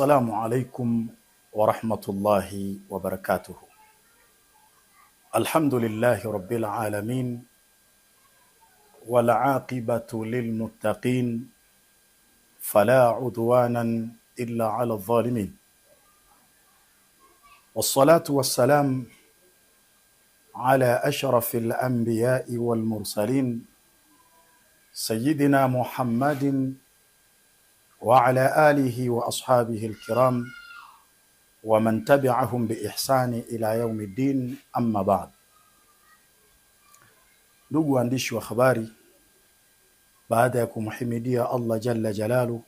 السلام عليكم ورحمة الله وبركاته. الحمد لله رب العالمين والعاقبة للمتقين فلا عدوانا إلا على الظالمين، والصلاة والسلام على أشرف الأنبياء والمرسلين سيدنا محمد وعلى آله وأصحابه الكرام ومن تبعهم بإحسان إلى يوم الدين. أما بعد. Ndugu waandishi wa habari, baada ya kumhimidia Allah jalla jalalu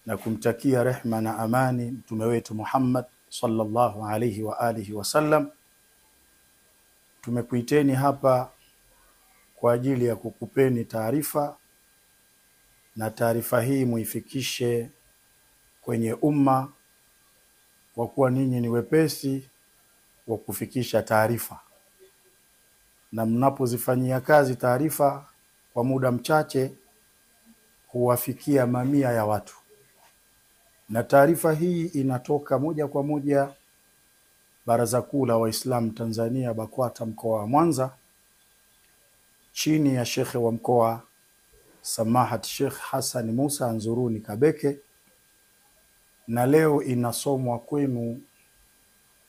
na kumtakia rehma na amani mtume wetu Muhammad sallallahu alayhi wa alihi wasallam, tumekuiteni hapa kwa ajili ya kukupeni taarifa, na taarifa hii muifikishe kwenye umma, kwa kuwa ninyi ni wepesi wa kufikisha taarifa, na mnapozifanyia kazi taarifa kwa muda mchache huwafikia mamia ya watu. Na taarifa hii inatoka moja kwa moja Baraza Kuu la Waislamu Tanzania BAKWATA mkoa wa Mwanza, chini ya Shekhe wa mkoa Samahat Sheikh Hassan Musa Anzuruni Kabeke, na leo inasomwa kwenu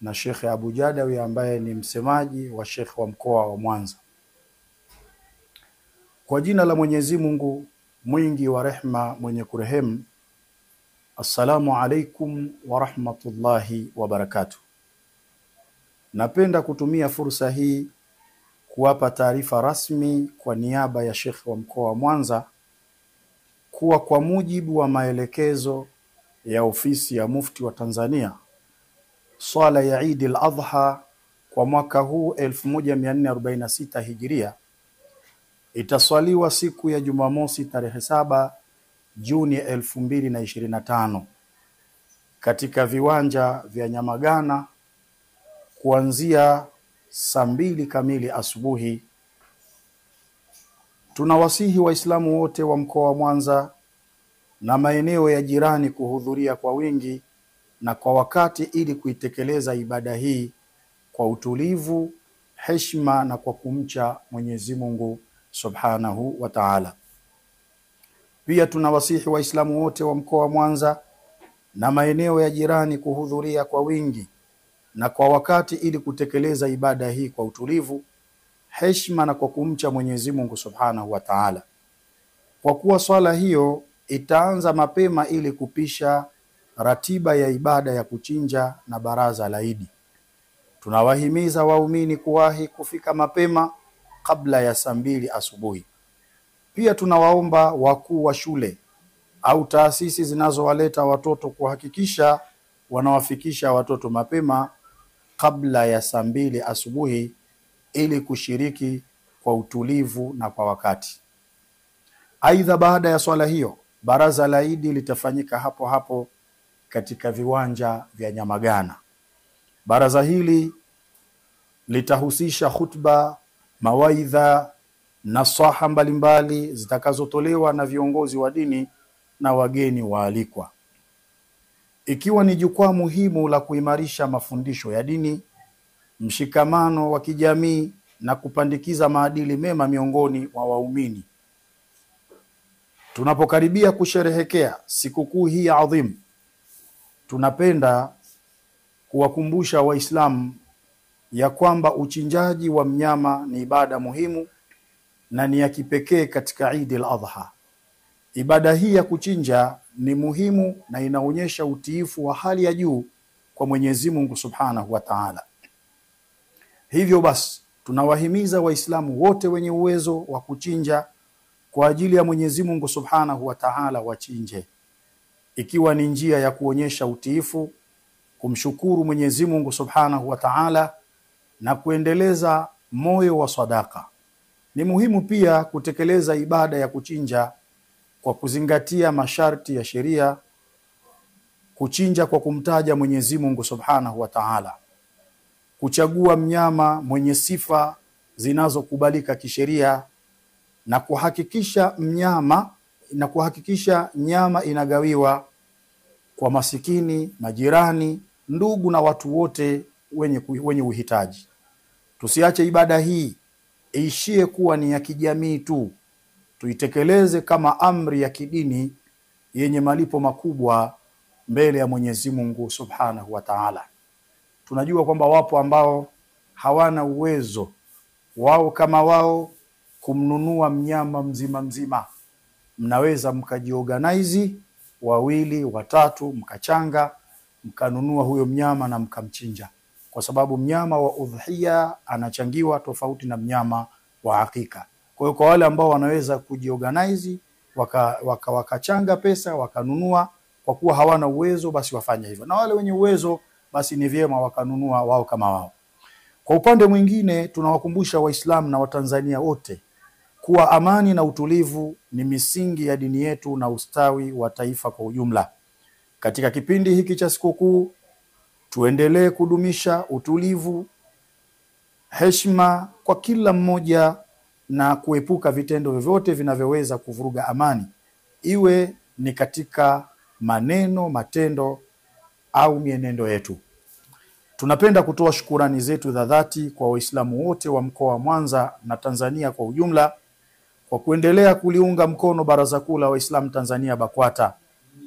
na Sheikh Abu Jadawi ambaye ni msemaji wa Sheikh wa mkoa wa Mwanza. Kwa jina la Mwenyezi Mungu mwingi wa rehma mwenye kurehemu. Assalamu alaikum wa rahmatullahi wa barakatuh. Napenda kutumia fursa hii kuwapa taarifa rasmi kwa niaba ya Sheikh wa mkoa wa Mwanza kuwa kwa mujibu wa maelekezo ya ofisi ya Mufti wa Tanzania, swala ya Eid al-Adha kwa mwaka huu 1446 Hijiria itaswaliwa siku ya Jumamosi tarehe 7 Juni 2025 katika viwanja vya Nyamagana kuanzia saa 2 kamili asubuhi. Tunawasihi Waislamu wote wa mkoa wa Mwanza na maeneo ya jirani kuhudhuria kwa wingi na kwa wakati ili kuitekeleza ibada hii kwa utulivu, heshima na kwa kumcha Mwenyezi Mungu Subhanahu wa Ta'ala. Pia tunawasihi Waislamu wote wa mkoa wa Mwanza na maeneo ya jirani kuhudhuria kwa wingi na kwa wakati ili kutekeleza ibada hii kwa utulivu, heshima na kwa kumcha Mwenyezi Mungu Subhanahu wa Ta'ala. Kwa kuwa swala hiyo itaanza mapema ili kupisha ratiba ya ibada ya kuchinja na baraza la Eid, tunawahimiza waumini kuwahi kufika mapema kabla ya saa 2 asubuhi. Pia tunawaomba wakuu wa shule au taasisi zinazowaleta watoto kuhakikisha wanawafikisha watoto mapema kabla ya saa 2 asubuhi ili kushiriki kwa utulivu na kwa wakati. Aidha, baada ya swala hiyo baraza la Eid litafanyika hapo hapo katika viwanja vya Nyamagana. Baraza hili litahusisha khutba, mawaidha na saha mbalimbali zitakazotolewa na viongozi wa dini na wageni waalikwa, ikiwa ni jukwaa muhimu la kuimarisha mafundisho ya dini, mshikamano wa kijamii na kupandikiza maadili mema miongoni mwa waumini. Tunapokaribia kusherehekea sikukuu hii adhimu, tunapenda kuwakumbusha Waislamu ya kwamba uchinjaji wa mnyama ni ibada muhimu na ni ya kipekee katika Eid al-Adha. Ibada hii ya kuchinja ni muhimu na inaonyesha utiifu wa hali ya juu kwa Mwenyezi Mungu Subhanahu wa Ta'ala. Hivyo basi tunawahimiza Waislamu wote wenye uwezo wa kuchinja kwa ajili ya Mwenyezi Mungu Subhanahu wa Ta'ala wachinje, ikiwa ni njia ya kuonyesha utiifu, kumshukuru Mwenyezi Mungu Subhanahu wa Ta'ala na kuendeleza moyo wa sadaka. Ni muhimu pia kutekeleza ibada ya kuchinja kwa kuzingatia masharti ya sheria, kuchinja kwa kumtaja Mwenyezi Mungu Subhanahu wa Ta'ala, kuchagua mnyama mwenye sifa zinazokubalika kisheria na kuhakikisha nyama inagawiwa kwa masikini, majirani, ndugu na watu wote wenye uhitaji. Tusiache ibada hii iishie kuwa ni ya kijamii tu, tuitekeleze kama amri ya kidini yenye malipo makubwa mbele ya Mwenyezi Mungu Subhanahu wa Ta'ala. Tunajua kwamba wapo ambao hawana uwezo wao kama wao kumnunua mnyama mzima. Mnaweza mkajiorganize wawili, watatu, mkachanga, mkanunua huyo mnyama na mkamchinja, kwa sababu mnyama wa udhiya anachangiwa tofauti na mnyama wa hakika. Kwa hiyo kwa wale ambao wanaweza kujiorganize wakachanga pesa wakanunua, kwa kuwa hawana uwezo basi wafanye hivyo, na wale wenye uwezo basi ni vyema wakanunua wao kama wao. Kwa upande mwingine, tunawakumbusha Waislamu na Watanzania wote kuwa amani na utulivu ni misingi ya dini yetu na ustawi wa taifa kwa ujumla. Katika kipindi hiki cha sikukuu, tuendelee kudumisha utulivu, heshima kwa kila mmoja na kuepuka vitendo vyovyote vinavyoweza kuvuruga amani, iwe ni katika maneno, matendo au mienendo yetu. Tunapenda kutoa shukurani zetu za dhati kwa Waislamu wote wa mkoa wa Mwanza na Tanzania kwa ujumla kwa kuendelea kuliunga mkono Baraza Kuu la Waislamu Tanzania BAKWATA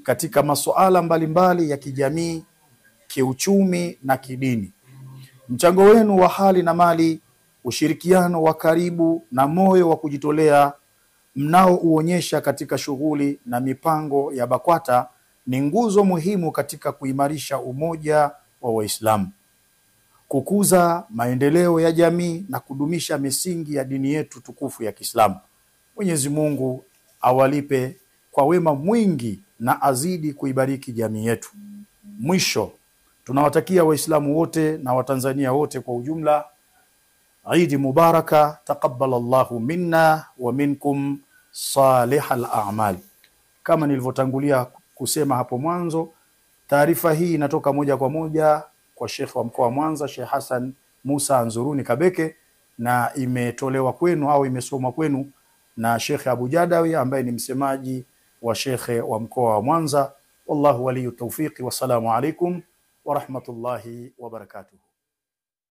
katika masuala mbalimbali ya kijamii, kiuchumi na kidini. Mchango wenu wa hali na mali, ushirikiano wa karibu na moyo wa kujitolea mnaouonyesha katika shughuli na mipango ya BAKWATA ni nguzo muhimu katika kuimarisha umoja wa Waislamu, kukuza maendeleo ya jamii na kudumisha misingi ya dini yetu tukufu ya Kiislamu. Mwenyezi Mungu awalipe kwa wema mwingi na azidi kuibariki jamii yetu. Mwisho, tunawatakia Waislamu wote na Watanzania wote kwa ujumla Eid Mubaraka, taqabbalallahu minna wa minkum salihal a'mal. Kama nilivyotangulia kusema hapo mwanzo, taarifa hii inatoka moja kwa moja kwa Sheikh wa mkoa wa Mwanza, Sheikh Hassan Musa Anzuruni Kabeke, na imetolewa kwenu au imesomwa kwenu na Sheikh Abu Jadawi ambaye ni msemaji wa Sheikh wa mkoa wa Mwanza. Wallahu waliyu tawfiqi, wassalamu alaikum wa rahmatullahi wa barakatuh.